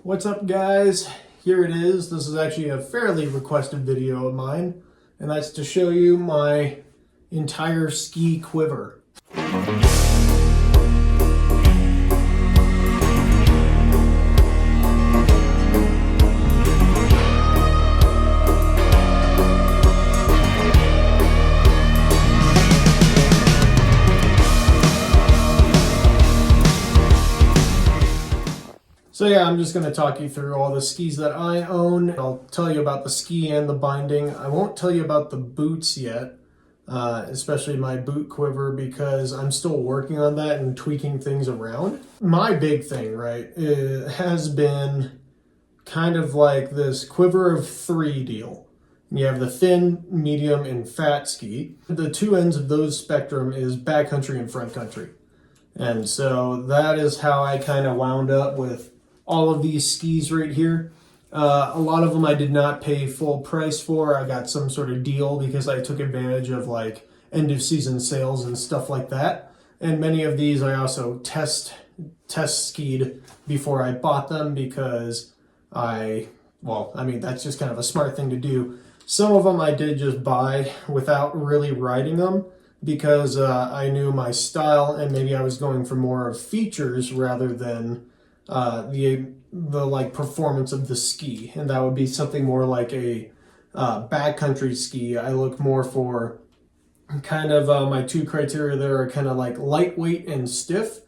What's up, guys? Here it is. This is actually a fairly requested video of mine, and that's to show you my entire ski quiver. So yeah, I'm just going to talk you through all the skis that I own. I'll tell you about the ski and the binding. I won't tell you about the boots yet, especially my boot quiver, because I'm still working on that and tweaking things around. My big thing, right, has been kind of like this quiver of three deal. You have the thin, medium, and fat ski. The two ends of those spectrum is backcountry and front country. And so that is how I kind of wound up with all of these skis right here. A lot of them I did not pay full price for. I got some sort of deal because I took advantage of like end of season sales and stuff like that. And many of these I also test skied before I bought them because that's just kind of a smart thing to do. Some of them I did just buy without really riding them because I knew my style and maybe I was going for more of features rather than the like performance of the ski, and that would be something more like a backcountry ski. I look more for kind of my two criteria there are kind of like lightweight and stiff,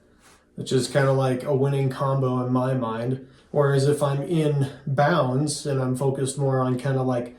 which is kind of like a winning combo in my mind. Whereas if I'm in bounds and I'm focused more on kind of like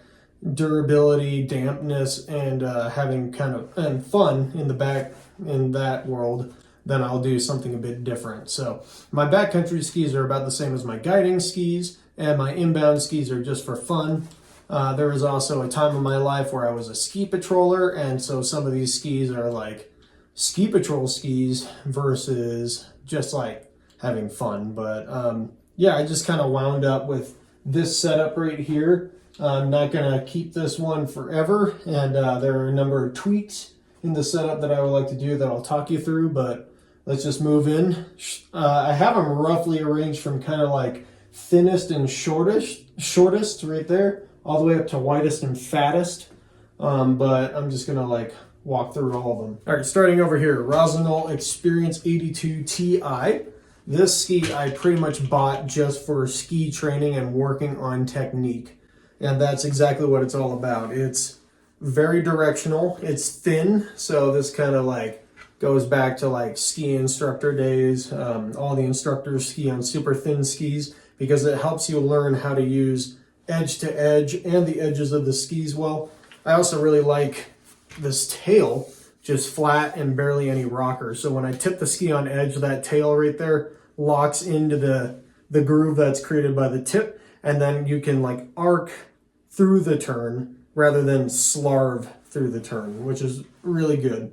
durability, dampness, and having kind of fun in the back in that world, then I'll do something a bit different. So my backcountry skis are about the same as my guiding skis, and my inbound skis are just for fun. There was also a time in my life where I was a ski patroller, and so some of these skis are like ski patrol skis versus just like having fun. But yeah, I just kind of wound up with this setup right here. I'm not going to keep this one forever, and there are a number of tweaks in the setup that I would like to do that I'll talk you through, but let's just move in. I have them roughly arranged from kind of like thinnest and shortest right there, all the way up to widest and fattest. But I'm just gonna like walk through all of them. All right, starting over here, Rossignol Experience 82 Ti. This ski I pretty much bought just for ski training and working on technique. And that's exactly what it's all about. It's very directional. It's thin, so this kind of like goes back to like ski instructor days. All the instructors ski on super thin skis because it helps you learn how to use edge to edge and the edges of the skis well. I also really like this tail, just flat and barely any rocker. So when I tip the ski on edge, that tail right there locks into the groove that's created by the tip, and then you can like arc through the turn rather than slarve through the turn, which is really good.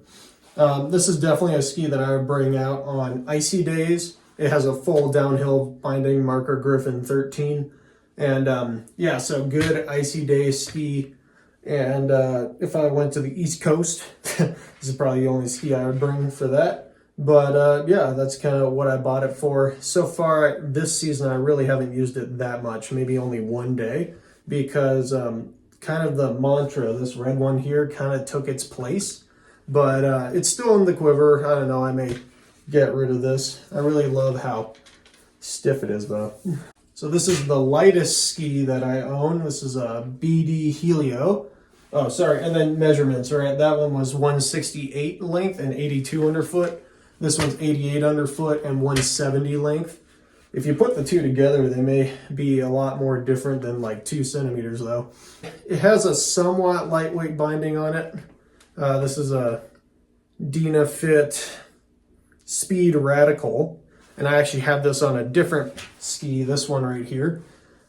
This is definitely a ski that I would bring out on icy days. It has a full downhill binding, Marker Griffin 13. And yeah, so good icy day ski. And if I went to the East Coast, this is probably the only ski I would bring for that. But yeah, that's kind of what I bought it for. So far this season, I really haven't used it that much, maybe only one day, because kind of the mantra, this red one here, kind of took its place. But it's still in the quiver. I don't know, I may get rid of this. I really love how stiff it is though. So this is the lightest ski that I own. This is a BD Helio. Oh, sorry, and then measurements, right? That one was 168 length and 82 underfoot. This one's 88 underfoot and 170 length. If you put the two together, they may be a lot more different than like 2 centimeters though. It has a somewhat lightweight binding on it. This is a Dynafit Speed Radical, and I actually have this on a different ski, this one right here.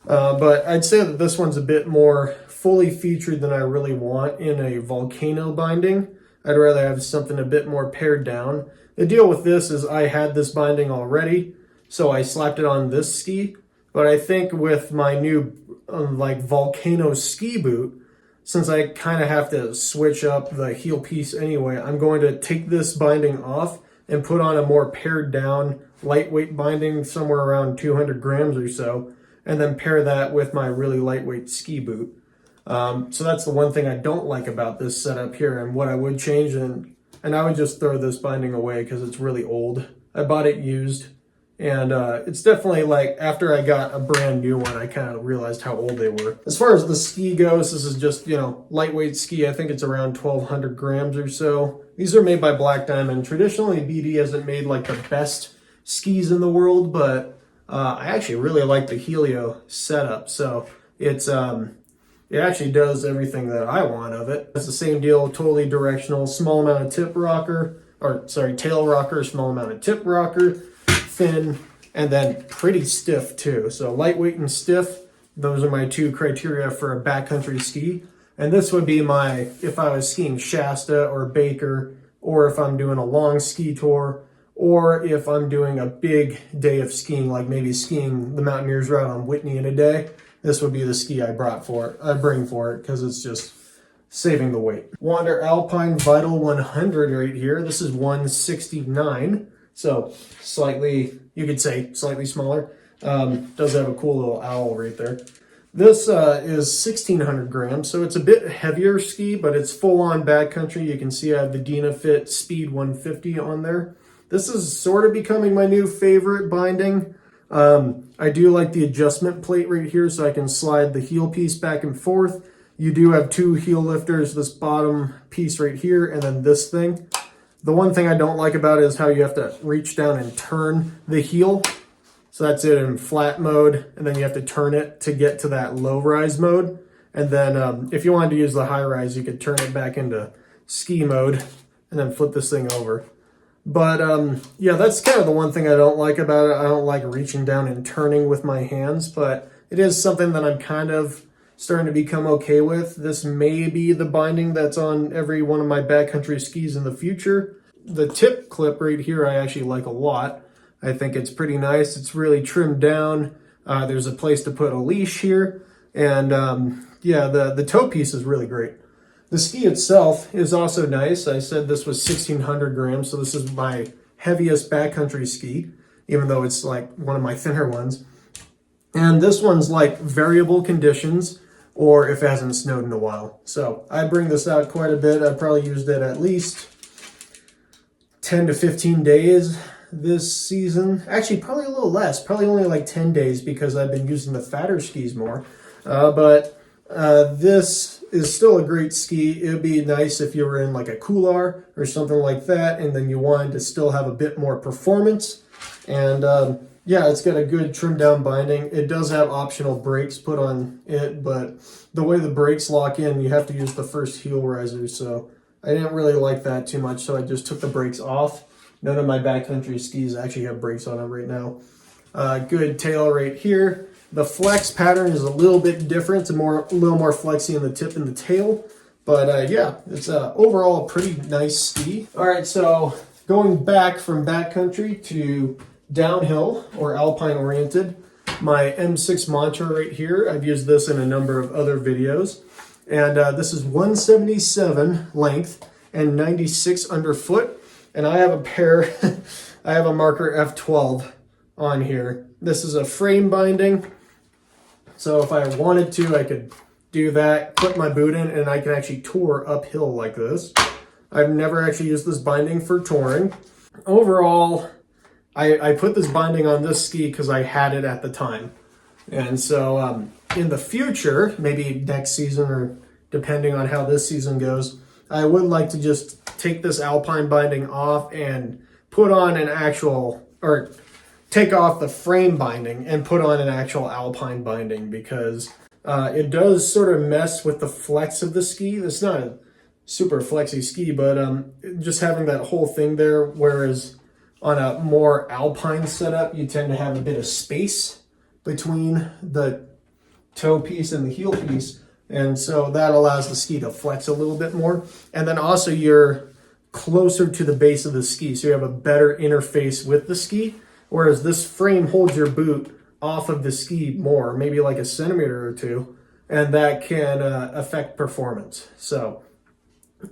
But I'd say that this one's a bit more fully featured than I really want in a volcano binding. I'd rather have something a bit more pared down. The deal with this is I had this binding already, so I slapped it on this ski. But I think with my new like volcano ski boot, since I kind of have to switch up the heel piece anyway, I'm going to take this binding off and put on a more pared down lightweight binding somewhere around 200 grams or so. and then pair that with my really lightweight ski boot. So that's the one thing I don't like about this setup here, and what I would change, and I would just throw this binding away because it's really old. I bought it used, and it's definitely like after I got a brand new one, I kind of realized how old they were. As far as the ski goes, this is just, you know, lightweight ski. I think it's around 1,200 grams or so. These are made by Black Diamond. Traditionally, BD hasn't made like the best skis in the world, but I actually really like the Helio setup. So it's it actually does everything that I want of it. It's the same deal, totally directional, small amount of tip rocker, or sorry, tail rocker, small amount of tip rocker, thin, and then pretty stiff too. So lightweight and stiff, those are my two criteria for a backcountry ski. And this would be my, if I was skiing Shasta or Baker, or if I'm doing a long ski tour, or if I'm doing a big day of skiing, like maybe skiing the Mountaineers route on Whitney in a day, this would be the ski I bring for it, because it's just saving the weight. Wander Alpine Vital 100 right here. This is 169, so slightly, you could say slightly smaller. Does have a cool little owl right there. This is 1,600 grams, so it's a bit heavier ski, but it's full-on backcountry. You can see I have the Dynafit Speed 150 on there. This is sort of becoming my new favorite binding. I do like the adjustment plate right here, so I can slide the heel piece back and forth. You do have two heel lifters, this bottom piece right here, and then this thing. The one thing I don't like about it is how you have to reach down and turn the heel. So that's it in flat mode, and then you have to turn it to get to that low rise mode. And then if you wanted to use the high rise, you could turn it back into ski mode and then flip this thing over. But yeah, that's kind of the one thing I don't like about it. I don't like reaching down and turning with my hands, but it is something that I'm kind of starting to become okay with. This may be the binding that's on every one of my backcountry skis in the future. The tip clip right here I actually like a lot. I think it's pretty nice. It's really trimmed down. There's a place to put a leash here. And yeah, the toe piece is really great. The ski itself is also nice. I said this was 1,600 grams, so this is my heaviest backcountry ski, even though it's like one of my thinner ones. And this one's like variable conditions, or if it hasn't snowed in a while. So I bring this out quite a bit. I've probably used it at least 10 to 15 days this season. Actually, probably a little less, probably only like 10 days because I've been using the fatter skis more. But this is still a great ski. It would be nice if you were in like a couloir or something like that, and then you wanted to still have a bit more performance. And yeah, it's got a good trimmed down binding. It does have optional brakes put on it, but the way the brakes lock in, you have to use the first heel riser. So I didn't really like that too much, so I just took the brakes off. None of my backcountry skis actually have brakes on them right now. Good tail right here. The flex pattern is a little bit different. It's a little more flexy in the tip and the tail. But yeah, it's overall a pretty nice ski. All right, so going back from backcountry to downhill or alpine oriented, my M6 Mantra right here. I've used this in a number of other videos. And this is 177 length and 96 underfoot. And I have a pair, I have a marker F12 on here. This is a frame binding. So if I wanted to, I could do that, put my boot in, and I can actually tour uphill like this. I've never actually used this binding for touring. Overall, I put this binding on this ski because I had it at the time. And so in the future, maybe next season or depending on how this season goes, I would like to just take this alpine binding off and put on an actual, or take off the frame binding and put on an actual alpine binding, because it does sort of mess with the flex of the ski. It's not a super flexy ski, but just having that whole thing there, whereas on a more alpine setup, you tend to have a bit of space between the toe piece and the heel piece. And so that allows the ski to flex a little bit more. And then also you're closer to the base of the ski, so you have a better interface with the ski. Whereas this frame holds your boot off of the ski more, maybe like a centimeter or two, and that can affect performance. So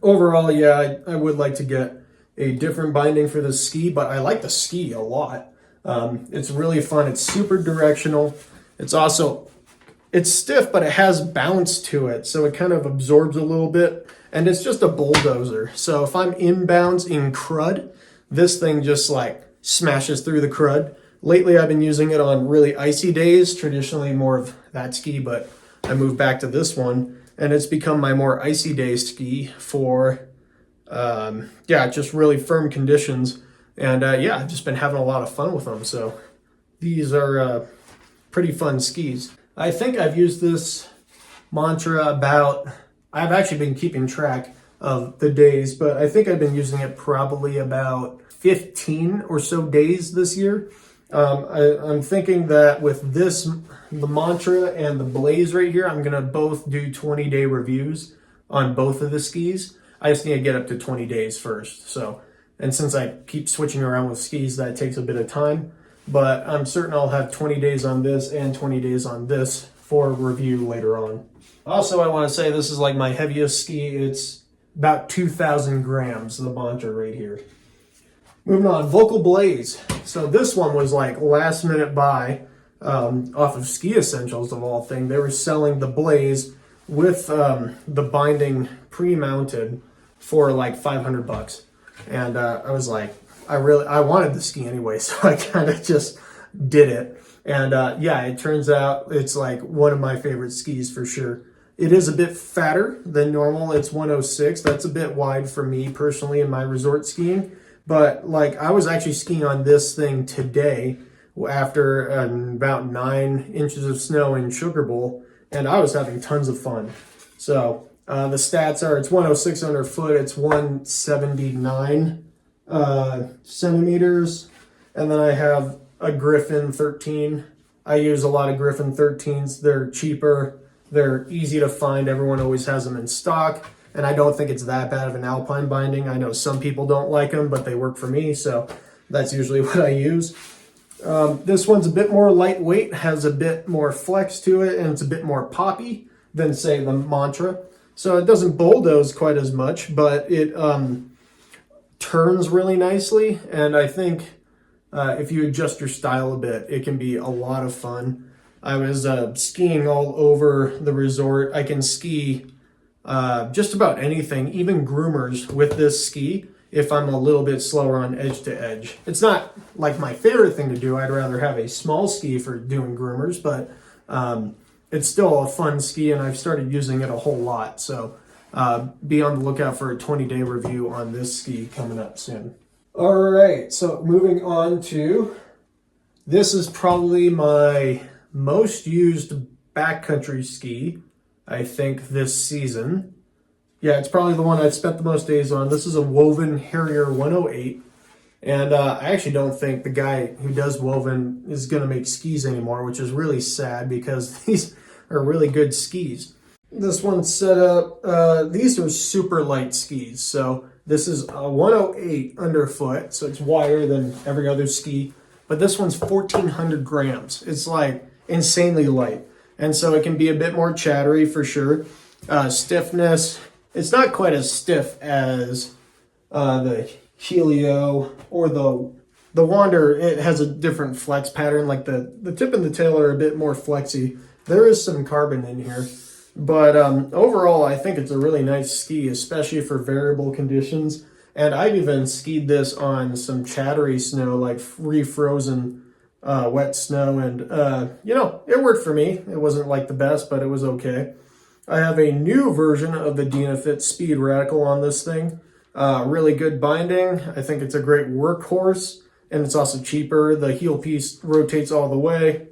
overall, yeah, I would like to get a different binding for the ski, but I like the ski a lot. It's really fun. It's super directional. It's stiff, but it has bounce to it, so it kind of absorbs a little bit, and it's just a bulldozer. So if I'm inbounds in crud, this thing just like smashes through the crud. Lately, I've been using it on really icy days, traditionally more of that ski, but I moved back to this one, and it's become my more icy day ski for, just really firm conditions. And I've just been having a lot of fun with them. So these are pretty fun skis. I think I've used this mantra I've actually been keeping track of the days, but I think I've been using it probably about 15 or so days this year. I'm thinking that with the mantra and the blaze right here, I'm going to both do 20-day reviews on both of the skis. I just need to get up to 20 days first. And since I keep switching around with skis, that takes a bit of time. But I'm certain I'll have 20 days on this and 20 days on this for review later on. Also, I want to say this is like my heaviest ski. It's about 2,000 grams, the mantra right here. Moving on, Vocal Blaze. So this one was like last minute buy off of Ski Essentials of all things. They were selling the Blaze with the binding pre-mounted for like $500. And I was like, I wanted the ski anyway, so I kind of just did it. And it turns out it's like one of my favorite skis for sure. It is a bit fatter than normal. It's 106. That's a bit wide for me personally in my resort skiing. But like I was actually skiing on this thing today after about 9 inches of snow in Sugar Bowl, and I was having tons of fun. So the stats are it's 106 underfoot, it's 179 centimeters, and then I have a Griffin 13. I use a lot of Griffin 13s. They're cheaper, they're easy to find, everyone always has them in stock, and I don't think it's that bad of an alpine binding. I know some people don't like them, but they work for me, so that's usually what I use. This one's a bit more lightweight, has a bit more flex to it, and it's a bit more poppy than, say, the Mantra. So it doesn't bulldoze quite as much, but it turns really nicely, and I think if you adjust your style a bit, it can be a lot of fun. I was skiing all over the resort. I can ski just about anything, even groomers with this ski, if I'm a little bit slower on edge to edge. It's not like my favorite thing to do. I'd rather have a small ski for doing groomers, but it's still a fun ski, and I've started using it a whole lot. So be on the lookout for a 20-day review on this ski coming up soon. All right, so moving on to, this is probably my most used backcountry ski, I think, this season. Yeah, it's probably the one I've spent the most days on. This is a woven Harrier 108. And I actually don't think the guy who does woven is going to make skis anymore, which is really sad because these are really good skis. This one's set up, these are super light skis. So this is a 108 underfoot, so it's wider than every other ski. But this one's 1,400 grams. It's like insanely light. And so it can be a bit more chattery for sure. Stiffness, it's not quite as stiff as the Helio or the Wander. It has a different flex pattern. Like the tip and the tail are a bit more flexy. There is some carbon in here. But overall, I think it's a really nice ski, especially for variable conditions. And I've even skied this on some chattery snow, like refrozen wet snow. And, it worked for me. It wasn't like the best, but it was okay. I have a new version of the Dynafit Speed Radical on this thing. Really good binding. I think it's a great workhorse, and it's also cheaper. The heel piece rotates all the way.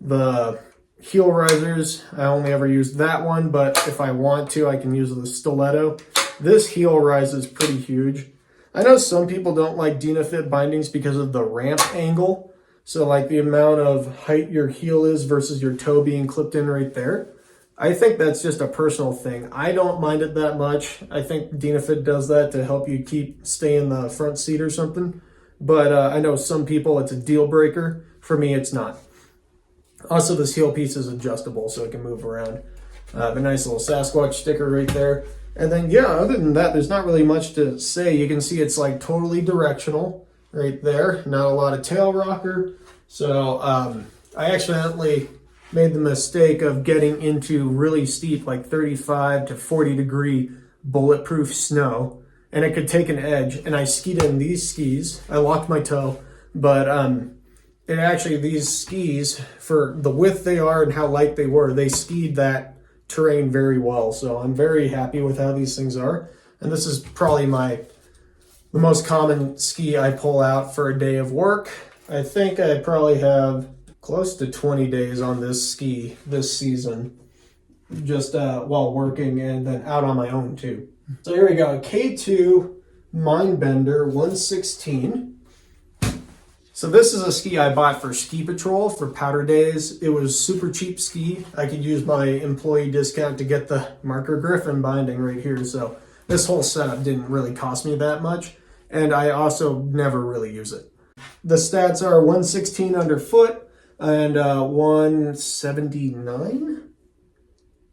The heel risers, I only ever used that one, but if I want to, I can use the stiletto. This heel rise is pretty huge. I know some people don't like Dynafit bindings because of the ramp angle. So like the amount of height your heel is versus your toe being clipped in right there. I think that's just a personal thing. I don't mind it that much. I think Dynafit does that to help you stay in the front seat or something. But I know some people, it's a deal breaker. For me, it's not. Also, this heel piece is adjustable, so it can move around. A nice little Sasquatch sticker right there. And then, other than that, there's not really much to say. You can see it's like totally directional right there. Not a lot of tail rocker. So I accidentally made the mistake of getting into really steep, like 35 to 40 degree bulletproof snow, and it could take an edge, and I skied in these skis. I locked my toe, but it actually, these skis, for the width they are and how light they were, they skied that terrain very well. So I'm very happy with how these things are. And this is probably the most common ski I pull out for a day of work. I think I probably have close to 20 days on this ski this season, just while working and then out on my own too. So here we go, K2 Mindbender 116. So this is a ski I bought for Ski Patrol for powder days. It was super cheap ski. I could use my employee discount to get the Marker Griffin binding right here. So this whole setup didn't really cost me that much. And I also never really use it. The stats are 116 underfoot and 179.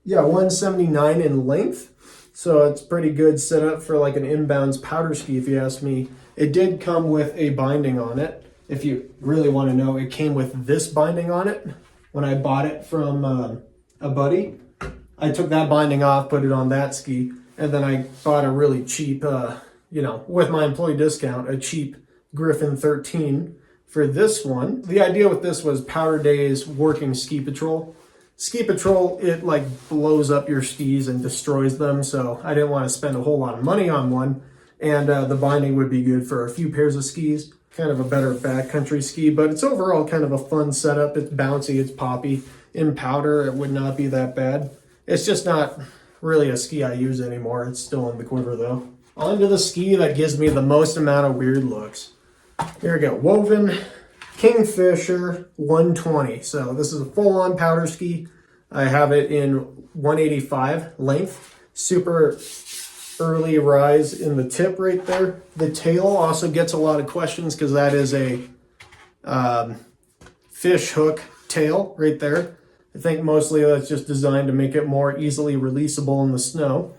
Yeah, 179 in length. So it's pretty good setup for like an inbounds powder ski, if you ask me. It did come with a binding on it. If you really want to know, it came with this binding on it. When I bought it from a buddy, I took that binding off, put it on that ski, and then I bought a really cheap, with my employee discount, a cheap Griffin 13 for this one. The idea with this was powder days working Ski Patrol. Ski Patrol, it like blows up your skis and destroys them, so I didn't want to spend a whole lot of money on one, and the binding would be good for a few pairs of skis. Kind of a better backcountry ski, but it's overall kind of a fun setup. It's bouncy, it's poppy. In powder, it would not be that bad. It's just not really a ski I use anymore. It's still in the quiver though. On to the ski that gives me the most amount of weird looks. Here we go, Woven Kingfisher 120. So this is a full-on powder ski. I have it in 185 length. Super early rise in the tip right there. The tail also gets a lot of questions because that is a fish hook tail right there. I think mostly that's just designed to make it more easily releasable in the snow.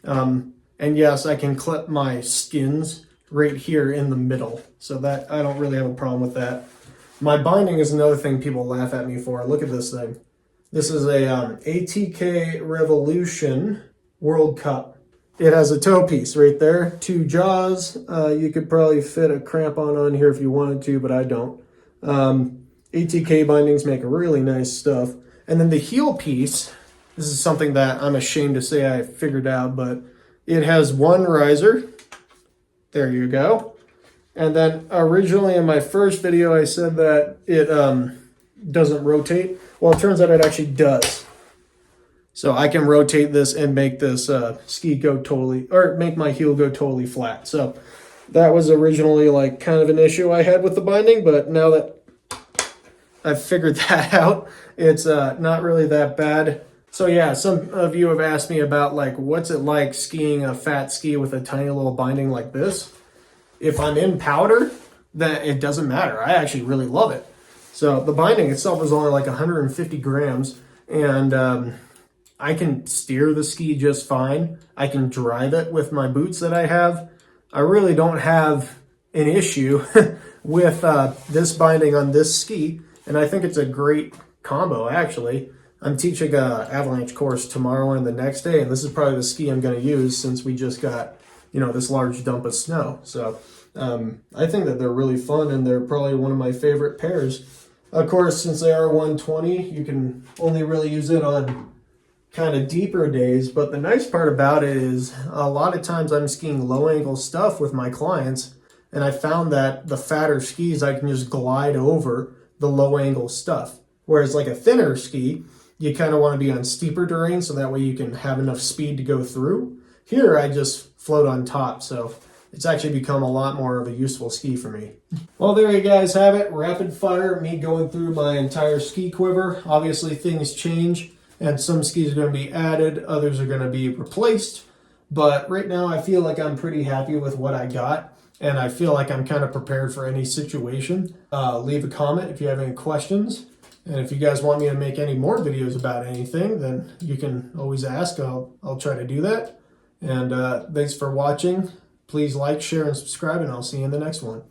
And yes, I can clip my skins right here in the middle. So that I don't really have a problem with that. My binding is another thing people laugh at me for. Look at this thing. This is a ATK Revolution World Cup. It has a toe piece right there, 2 jaws. You could probably fit a crampon on here if you wanted to, but I don't. ATK bindings make really nice stuff. And then the heel piece, this is something that I'm ashamed to say I figured out, but it has one riser. There you go. And then originally in my first video, I said that it doesn't rotate. Well, it turns out it actually does. So I can rotate this and make this ski go totally, or make my heel go totally flat. So that was originally like kind of an issue I had with the binding, but now that I've figured that out, it's not really that bad. So yeah, some of you have asked me about like, what's it like skiing a fat ski with a tiny little binding like this? If I'm in powder, then it doesn't matter. I actually really love it. So the binding itself is only like 150 grams, and I can steer the ski just fine. I can drive it with my boots that I have. I really don't have an issue with this binding on this ski, and I think it's a great combo, actually. I'm teaching a avalanche course tomorrow and the next day, and this is probably the ski I'm going to use since we just got, this large dump of snow. So I think that they're really fun, and they're probably one of my favorite pairs. Of course, since they are 120, you can only really use it on kind of deeper days, but the nice part about it is a lot of times I'm skiing low angle stuff with my clients, and I found that the fatter skis I can just glide over the low angle stuff, whereas like a thinner ski you kind of want to be on steeper terrain so that way you can have enough speed to go through. Here I just float on top, so it's actually become a lot more of a useful ski for me. Well, there you guys have it, rapid fire, me going through my entire ski quiver. Obviously things change, and some skis are going to be added, others are going to be replaced. But right now I feel like I'm pretty happy with what I got, and I feel like I'm kind of prepared for any situation. Leave a comment if you have any questions. And if you guys want me to make any more videos about anything, then you can always ask. I'll try to do that. And thanks for watching. Please like, share, and subscribe, and I'll see you in the next one.